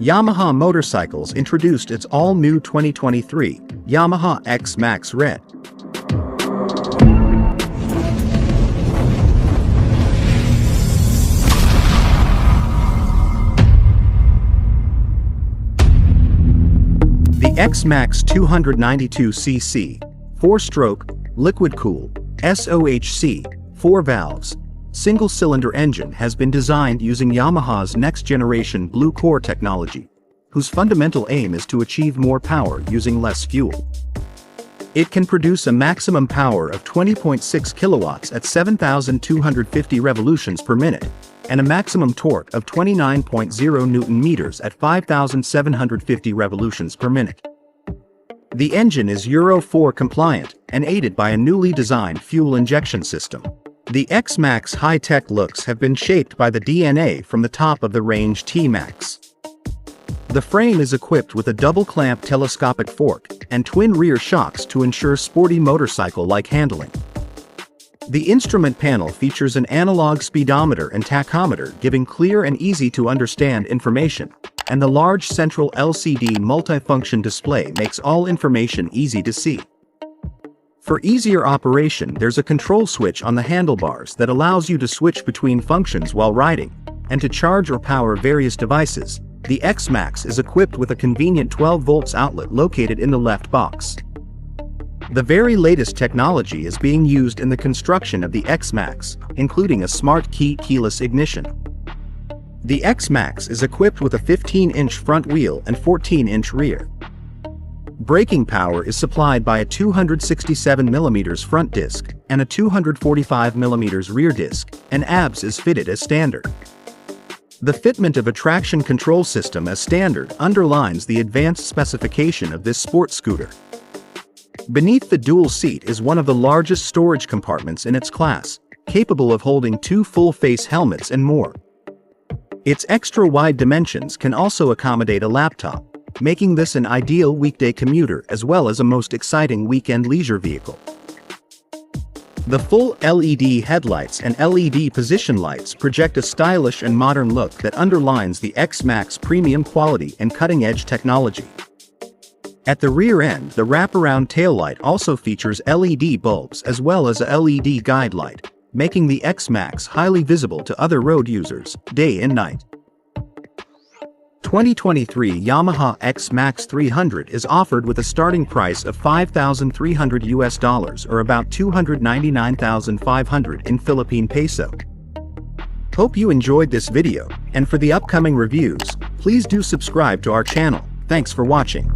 Yamaha Motorcycles introduced its all-new 2023 Yamaha Xmax Red. The Xmax 292cc, 4-stroke, liquid-cooled, SOHC, 4 valves, single-cylinder engine has been designed using Yamaha's next-generation Blue Core technology, whose fundamental aim is to achieve more power using less fuel. It can produce a maximum power of 20.6 kilowatts at 7,250 revolutions per minute, and a maximum torque of 29.0 Newton-meters at 5,750 revolutions per minute. The engine is Euro 4 compliant and aided by a newly designed fuel injection system. The Xmax high-tech looks have been shaped by the DNA from the top-of-the-range T-Max. The frame is equipped with a double-clamp telescopic fork and twin rear shocks to ensure sporty motorcycle-like handling. The instrument panel features an analog speedometer and tachometer giving clear and easy-to-understand information, and the large central LCD multifunction display makes all information easy to see. For easier operation, there's a control switch on the handlebars that allows you to switch between functions while riding, and to charge or power various devices. The Xmax is equipped with a convenient 12 volts outlet located in the left box. The very latest technology is being used in the construction of the Xmax, including a smart key keyless ignition. The Xmax is equipped with a 15-inch front wheel and 14-inch rear. Braking power is supplied by a 267mm front disc and a 245mm rear disc, and ABS is fitted as standard. The fitment of a traction control system as standard underlines the advanced specification of this sports scooter. Beneath the dual seat is one of the largest storage compartments in its class, capable of holding 2 full-face helmets and more. Its extra-wide dimensions can also accommodate a laptop, making this an ideal weekday commuter as well as a most exciting weekend leisure vehicle. The full LED headlights and LED position lights project a stylish and modern look that underlines the Xmax premium quality and cutting-edge technology. At the rear end, the wraparound taillight also features LED bulbs as well as a LED guide light, making the Xmax highly visible to other road users, day and night. 2023 Yamaha Xmax 300 is offered with a starting price of $5,300 or about 299,500 in Philippine peso. Hope you enjoyed this video, and for the upcoming reviews, please do subscribe to our channel. Thanks for watching.